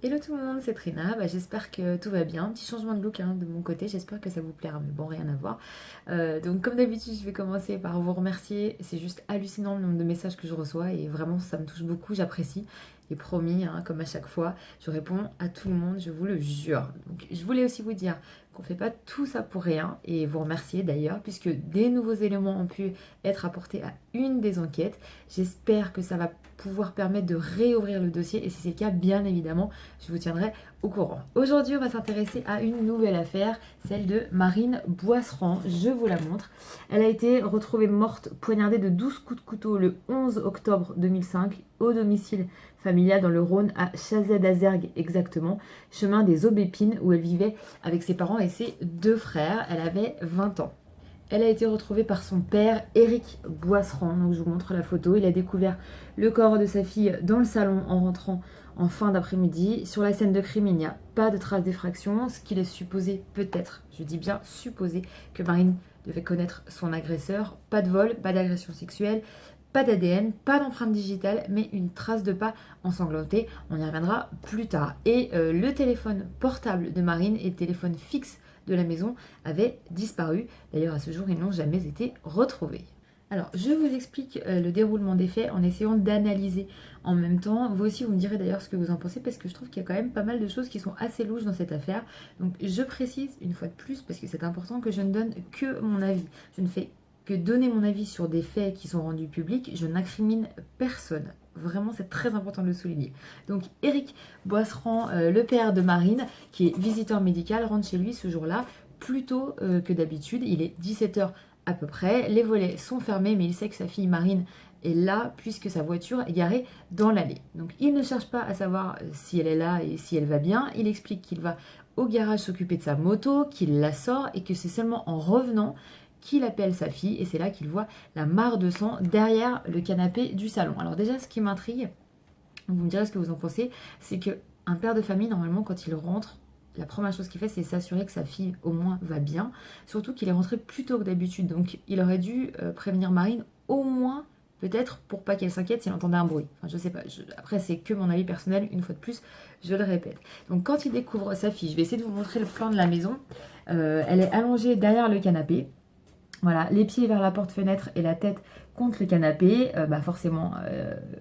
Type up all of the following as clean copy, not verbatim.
Hello tout le monde, c'est Trina. J'espère que tout va bien. Petit changement de look de mon côté, j'espère que ça vous plaira, mais bon, rien à voir. Donc comme d'habitude, je vais commencer par vous remercier. C'est juste hallucinant le nombre de messages que je reçois et vraiment ça me touche beaucoup, j'apprécie. Et promis, comme à chaque fois, je réponds à tout le monde, je vous le jure. Donc je voulais aussi vous dire qu'on ne fait pas tout ça pour rien et vous remercier d'ailleurs, puisque des nouveaux éléments ont pu être apportés à une des enquêtes. J'espère que ça va pouvoir permettre de réouvrir le dossier et si c'est le cas, bien évidemment, je vous tiendrai au courant. Aujourd'hui, on va s'intéresser à une nouvelle affaire, celle de Marine Boisserand. Je vous la montre. Elle a été retrouvée morte, poignardée de 12 coups de couteau le 11 octobre 2005 au domicile familial dans le Rhône à Chazay-d'Azergues exactement, chemin des Aubépines où elle vivait avec ses parents et ses deux frères. Elle avait 20 ans. Elle a été retrouvée par son père, Éric Boisserand. Donc je vous montre la photo. Il a découvert le corps de sa fille dans le salon en rentrant en fin d'après-midi. Sur la scène de crime, il n'y a pas de traces d'effraction, ce qui laisse supposer peut-être, je dis bien supposer, que Marine devait connaître son agresseur. Pas de vol, pas d'agression sexuelle, pas d'ADN, pas d'empreinte digitale, mais une trace de pas ensanglantée. On y reviendra plus tard. Et le téléphone portable de Marine et le téléphone fixe de la maison avaient disparu. D'ailleurs, à ce jour, ils n'ont jamais été retrouvés. Alors, je vous explique le déroulement des faits en essayant d'analyser en même temps. Vous aussi, vous me direz d'ailleurs ce que vous en pensez, parce que je trouve qu'il y a quand même pas mal de choses qui sont assez louches dans cette affaire. Donc, je précise une fois de plus, parce que c'est important, que je ne donne que mon avis. Je ne fais que donner mon avis sur des faits qui sont rendus publics. Je n'incrimine personne. Vraiment, c'est très important de le souligner. Donc, Éric Boisserand, le père de Marine, qui est visiteur médical, rentre chez lui ce jour-là plus tôt que d'habitude. Il est 17h à peu près. Les volets sont fermés, mais il sait que sa fille Marine est là puisque sa voiture est garée dans l'allée. Donc, il ne cherche pas à savoir si elle est là et si elle va bien. Il explique qu'il va au garage s'occuper de sa moto, qu'il la sort et que c'est seulement en revenant qu'il appelle sa fille et c'est là qu'il voit la mare de sang derrière le canapé du salon. Alors déjà, ce qui m'intrigue, vous me direz ce que vous en pensez, c'est que un père de famille, normalement, quand il rentre, la première chose qu'il fait, c'est s'assurer que sa fille, au moins, va bien. Surtout qu'il est rentré plus tôt que d'habitude. Donc, il aurait dû prévenir Marine, au moins, peut-être, pour pas qu'elle s'inquiète s'il entendait un bruit. Enfin, je sais pas. Après, c'est que mon avis personnel, une fois de plus, je le répète. Donc, quand il découvre sa fille, je vais essayer de vous montrer le plan de la maison. Elle est allongée derrière le canapé. Voilà, les pieds vers la porte-fenêtre et la tête contre le canapé. Forcément,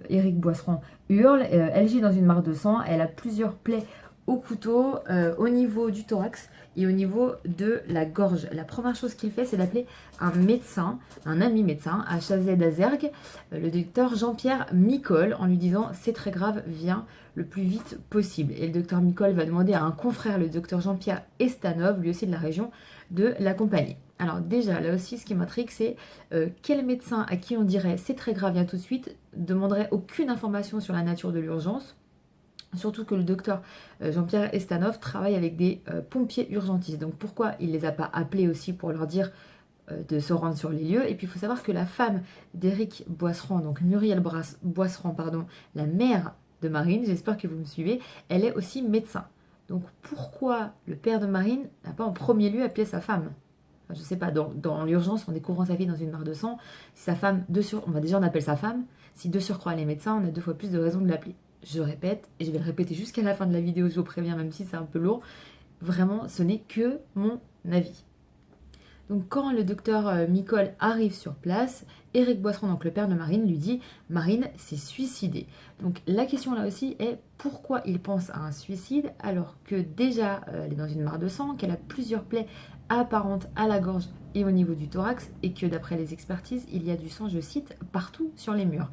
Éric Boisserand hurle. Elle gît dans une mare de sang. Elle a plusieurs plaies au couteau, au niveau du thorax et au niveau de la gorge. La première chose qu'il fait, c'est d'appeler un médecin, un ami médecin, à Chazay-d'Azergues, le docteur Jean-Pierre Micol, en lui disant « c'est très grave, viens le plus vite possible ». Et le docteur Micol va demander à un confrère, le docteur Jean-Pierre Estanov, lui aussi de la région, de l'accompagner. Alors déjà, là aussi, ce qui m'intrigue, c'est quel médecin à qui on dirait c'est très grave, viens tout de suite, demanderait aucune information sur la nature de l'urgence. Surtout que le docteur Jean-Pierre Estanov travaille avec des pompiers urgentistes. Donc pourquoi il ne les a pas appelés aussi pour leur dire de se rendre sur les lieux? Et puis il faut savoir que la femme d'Éric Boisserand, donc Muriel Boisserand, pardon, la mère de Marine, j'espère que vous me suivez, elle est aussi médecin. Donc pourquoi le père de Marine n'a pas en premier lieu appelé sa femme? Enfin, je sais pas, dans l'urgence, en découvrant sa fille dans une mare de sang, si sa femme, on appelle sa femme, si de surcroît elle est médecin, on a 2 fois plus de raisons de l'appeler. Je répète, et je vais le répéter jusqu'à la fin de la vidéo, je vous préviens, même si c'est un peu lourd, vraiment, ce n'est que mon avis. Donc quand le docteur Micol arrive sur place, Éric Boisserand, donc le père de Marine, lui dit « Marine s'est suicidée ». Donc la question là aussi est pourquoi il pense à un suicide alors que déjà elle est dans une mare de sang, qu'elle a plusieurs plaies apparentes à la gorge et au niveau du thorax et que d'après les expertises, il y a du sang, je cite, partout sur les murs.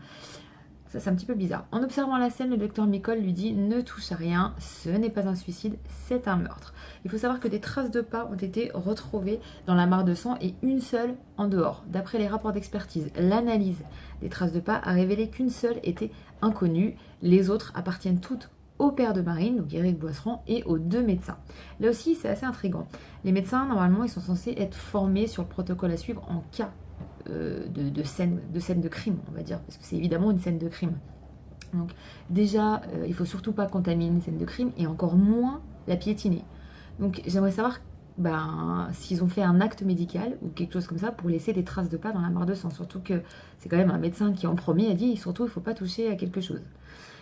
Ça, c'est un petit peu bizarre. En observant la scène, le docteur Micol lui dit « Ne touche à rien, ce n'est pas un suicide, c'est un meurtre ». Il faut savoir que des traces de pas ont été retrouvées dans la mare de sang et une seule en dehors. D'après les rapports d'expertise, l'analyse des traces de pas a révélé qu'une seule était inconnue. Les autres appartiennent toutes au père de Marine, donc Éric Boisserand, et aux 2 médecins. Là aussi, c'est assez intriguant. Les médecins, normalement, ils sont censés être formés sur le protocole à suivre en cas de scène de crime, on va dire, parce que c'est évidemment une scène de crime. Donc déjà, il faut surtout pas contaminer une scène de crime et encore moins la piétiner. Donc j'aimerais savoir s'ils ont fait un acte médical ou quelque chose comme ça pour laisser des traces de pas dans la mare de sang. Surtout que c'est quand même un médecin qui en premier a dit surtout il ne faut pas toucher à quelque chose.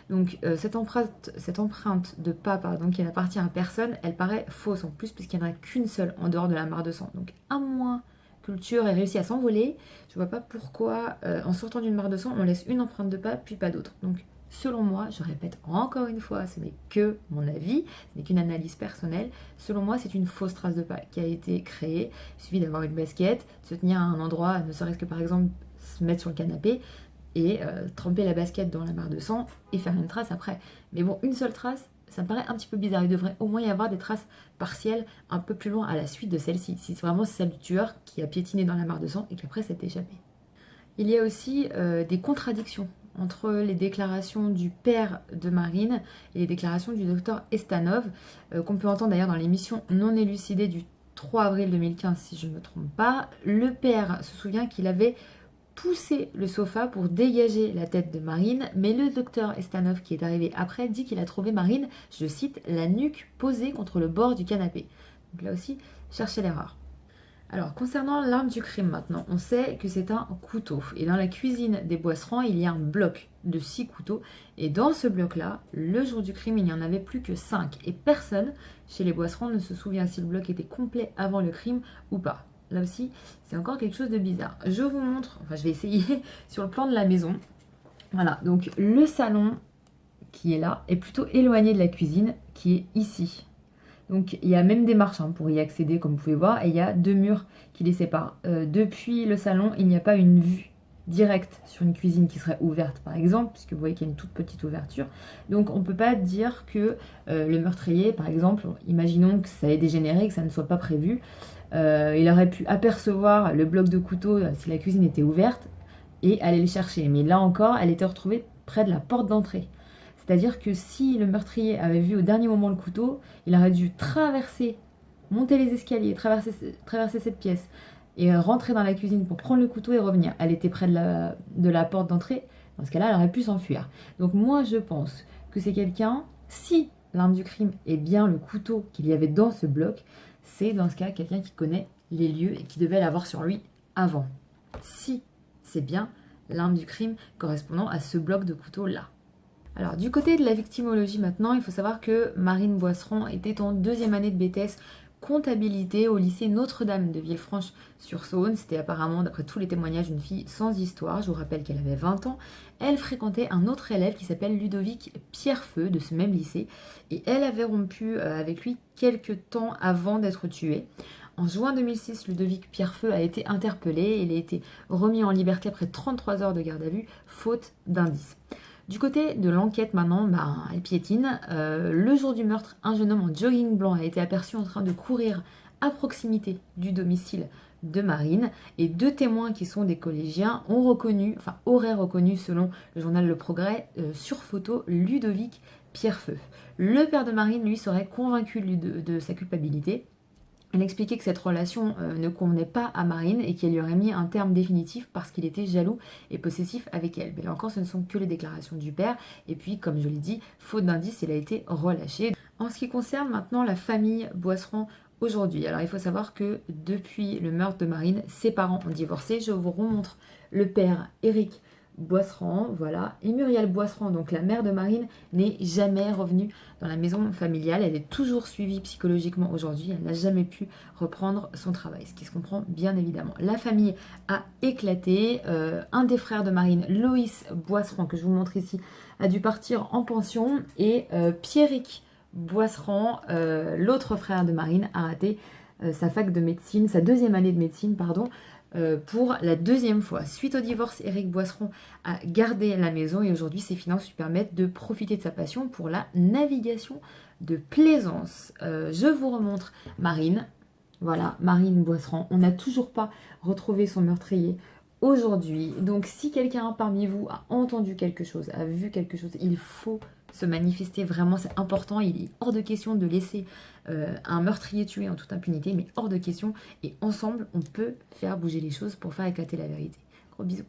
Donc cette empreinte de pas pardon, qui n'appartient à personne, elle paraît fausse en plus puisqu'il n'y en a qu'une seule en dehors de la mare de sang. Donc à moins que le tueur ait réussi à s'envoler, je vois pas pourquoi en sortant d'une mare de sang on laisse une empreinte de pas puis pas d'autre. Donc selon moi, je répète encore une fois, ce n'est que mon avis, ce n'est qu'une analyse personnelle. Selon moi, c'est une fausse trace de pas qui a été créée. Il suffit d'avoir une basket, de se tenir à un endroit, ne serait-ce que par exemple se mettre sur le canapé et tremper la basket dans la mare de sang et faire une trace après. Mais bon, une seule trace, ça me paraît un petit peu bizarre. Il devrait au moins y avoir des traces partielles un peu plus loin à la suite de celle-ci. Si vraiment c'est celle du tueur qui a piétiné dans la mare de sang et qu'après s'est échappé. Il y a aussi des contradictions entre les déclarations du père de Marine et les déclarations du docteur Estanov, qu'on peut entendre d'ailleurs dans l'émission Non élucidée du 3 avril 2015, si je ne me trompe pas. Le père se souvient qu'il avait poussé le sofa pour dégager la tête de Marine, mais le docteur Estanov, qui est arrivé après, dit qu'il a trouvé Marine, je cite, la nuque posée contre le bord du canapé. Donc là aussi, cherchez l'erreur. Alors, concernant l'arme du crime maintenant, on sait que c'est un couteau. Et dans la cuisine des Boisserands, il y a un bloc de 6 couteaux. Et dans ce bloc-là, le jour du crime, il n'y en avait plus que 5. Et personne chez les Boisserands ne se souvient si le bloc était complet avant le crime ou pas. Là aussi, c'est encore quelque chose de bizarre. Je vous montre, enfin je vais essayer, sur le plan de la maison. Voilà, donc le salon qui est là est plutôt éloigné de la cuisine qui est ici. Donc il y a même des marches pour y accéder comme vous pouvez voir et il y a 2 murs qui les séparent. Depuis le salon, il n'y a pas une vue directe sur une cuisine qui serait ouverte par exemple, puisque vous voyez qu'il y a une toute petite ouverture. Donc on ne peut pas dire que le meurtrier, par exemple, imaginons que ça ait dégénéré, que ça ne soit pas prévu, il aurait pu apercevoir le bloc de couteau si la cuisine était ouverte et aller le chercher. Mais là encore, elle était retrouvée près de la porte d'entrée. C'est-à-dire que si le meurtrier avait vu au dernier moment le couteau, il aurait dû traverser, monter les escaliers, traverser cette pièce et rentrer dans la cuisine pour prendre le couteau et revenir. Elle était près de la porte d'entrée. Dans ce cas-là, elle aurait pu s'enfuir. Donc moi, je pense que c'est quelqu'un, si l'arme du crime est bien le couteau qu'il y avait dans ce bloc, c'est dans ce cas quelqu'un qui connaît les lieux et qui devait l'avoir sur lui avant. Si c'est bien l'arme du crime correspondant à ce bloc de couteau-là. Alors du côté de la victimologie maintenant, il faut savoir que Marine Boisseron était en 2e année de BTS comptabilité au lycée Notre-Dame de Villefranche-sur-Saône. C'était apparemment, d'après tous les témoignages, une fille sans histoire. Je vous rappelle qu'elle avait 20 ans. Elle fréquentait un autre élève qui s'appelle Ludovic Pierrefeu de ce même lycée. Et elle avait rompu avec lui quelques temps avant d'être tuée. En juin 2006, Ludovic Pierrefeu a été interpellé. Il a été remis en liberté après 33 heures de garde à vue, faute d'indices. Du côté de l'enquête maintenant, elle piétine. Le jour du meurtre, un jeune homme en jogging blanc a été aperçu en train de courir à proximité du domicile de Marine. Et 2 témoins qui sont des collégiens auraient reconnu, selon le journal Le Progrès, sur photo, Ludovic Pierrefeu. Le père de Marine, lui, serait convaincu de sa culpabilité. Elle expliquait que cette relation ne convenait pas à Marine et qu'elle lui aurait mis un terme définitif parce qu'il était jaloux et possessif avec elle. Mais là encore, ce ne sont que les déclarations du père. Et puis, comme je l'ai dit, faute d'indice, il a été relâché. En ce qui concerne maintenant la famille Boisseron aujourd'hui, alors il faut savoir que depuis le meurtre de Marine, ses parents ont divorcé. Je vous remontre le père Éric Boisseron, voilà. Et Muriel Boisseron, donc la mère de Marine, n'est jamais revenue dans la maison familiale. Elle est toujours suivie psychologiquement aujourd'hui. Elle n'a jamais pu reprendre son travail, ce qui se comprend bien évidemment. La famille a éclaté. Un des frères de Marine, Loïs Boisseron, que je vous montre ici, a dû partir en pension. Et Pierrick Boisseron, l'autre frère de Marine, a raté sa fac de médecine, sa 2e année de médecine, pour la 2e fois. Suite au divorce, Éric Boisseron a gardé la maison et aujourd'hui ses finances lui permettent de profiter de sa passion pour la navigation de plaisance. Je vous remontre Marine. Voilà, Marine Boisseron. On n'a toujours pas retrouvé son meurtrier aujourd'hui. Donc si quelqu'un parmi vous a entendu quelque chose, a vu quelque chose, il faut se manifester, vraiment c'est important. Il est hors de question de laisser un meurtrier tué en toute impunité, mais hors de question, et ensemble on peut faire bouger les choses pour faire éclater la vérité. Gros bisous.